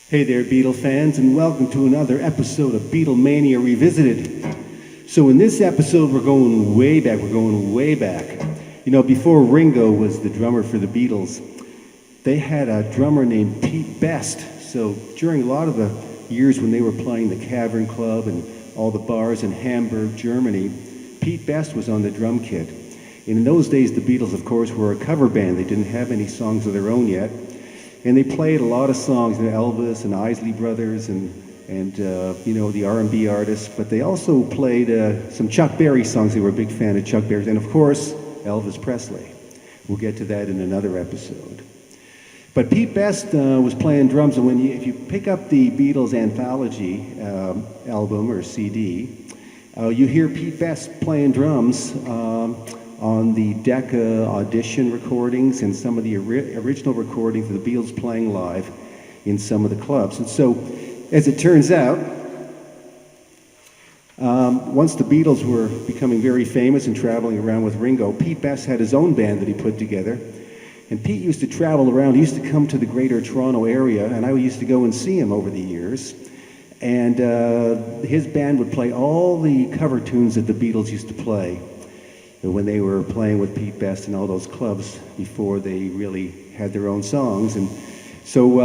Hey there, Beatle fans, and welcome to another episode of Beatlemania Revisited. So in this episode, we're going way back. You know, before Ringo was the drummer for the Beatles, they had a drummer named Pete Best. So during a lot of the years when they were playing the Cavern Club and all the bars in Hamburg, Germany, Pete Best was on the drum kit. And in those days, the Beatles, of course, were a cover band. They didn't have any songs of their own yet. And they played a lot of songs, Elvis and Isley Brothers and the R&B artists. But they also played some Chuck Berry songs. They were a big fan of Chuck Berry. And of course, Elvis Presley. We'll get to that in another episode. But Pete Best was playing drums. And if you pick up the Beatles Anthology album or CD, you hear Pete Best playing drums on the Deca audition recordings and some of the original recordings of the Beatles playing live in some of the clubs. And so, as it turns out, once the Beatles were becoming very famous and traveling around with Ringo, Pete Best had his own band that he put together. And Pete used to travel around. He used to come to the greater Toronto area, and I used to go and see him over the years. And his band would play all the cover tunes that the Beatles used to play when they were playing with Pete Best in all those clubs before they really had their own songs. And so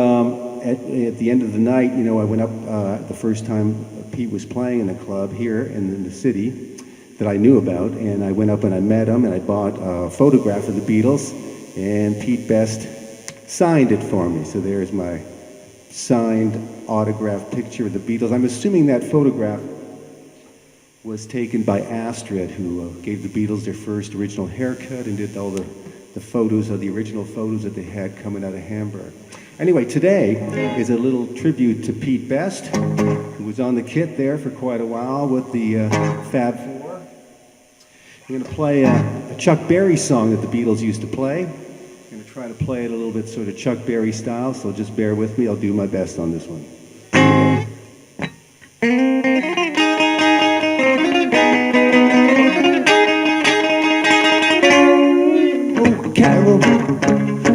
at the end of the night, I went up the first time Pete was playing in a club here in the city that I knew about, and I went up and I met him, and I bought a photograph of the Beatles, and Pete Best signed it for me. So there's my signed autographed picture of the Beatles. I'm assuming that photograph was taken by Astrid, who gave the Beatles their first original haircut and did all the photos of the original photos that they had coming out of Hamburg. Anyway, today is a little tribute to Pete Best, who was on the kit there for quite a while with the Fab Four. I'm going to play a Chuck Berry song that the Beatles used to play. I'm going to try to play it a little bit sort of Chuck Berry style, so just bear with me. I'll do my best on this one. Carol,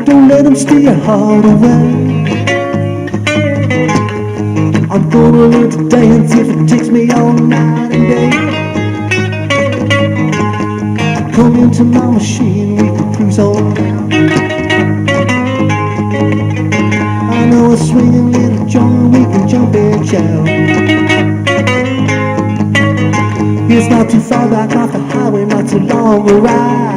don't let him steal your heart away. I'm gonna learn to dance if it takes me all night and day. Come into my machine, we can cruise on down. I know a swinging little joint, we can jump and shout. It's not too far back off the highway, not too long a ride.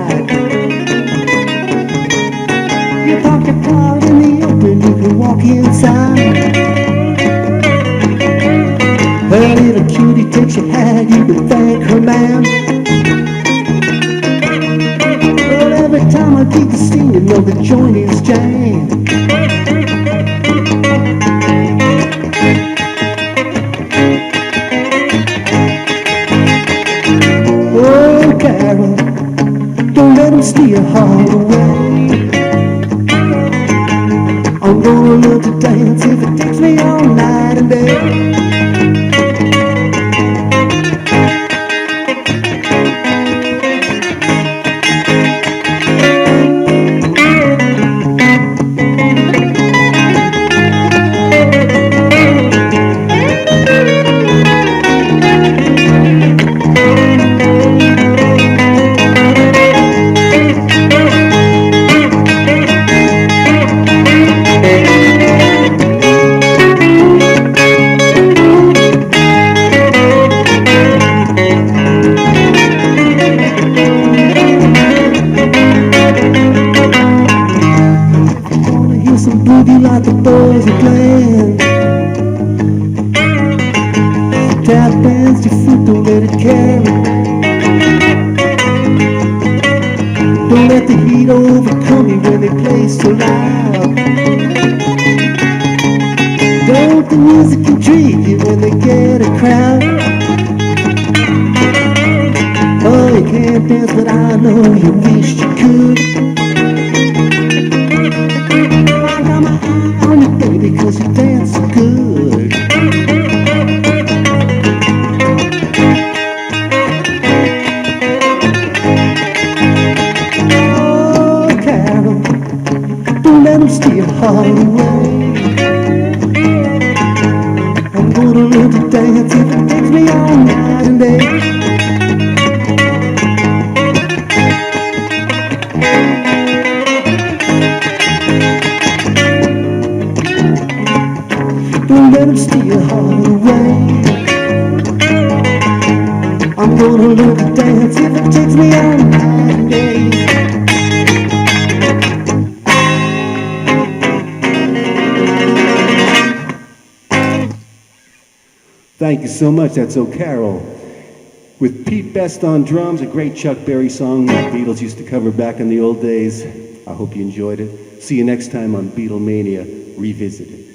You park your car in the open, you can walk inside. A little cutie takes your hand, you can thank her, ma'am. But every time I keep the scene, you know the joint is jammed. Oh, Carol, don't let him steal your heart away. I'm gonna learn to dance if it takes me all night and day. Like the boys are playing, tap dance your foot, don't let it carry. Don't let the heat overcome you when they play so loud. Don't the music intrigue you when they get a crowd. Oh, you can't dance, but I know you wish you could. Because you dance so good. Oh, Carol, don't let him steal your heart away. dance if it takes me all night and day. Don't let him steal your heart away. I'm gonna learn to dance if it takes me all night and day. Thank you so much. That's "Oh Carol," with Pete Best on drums, a great Chuck Berry song the Beatles used to cover back in the old days. I hope you enjoyed it. See you next time on Beatlemania Revisited.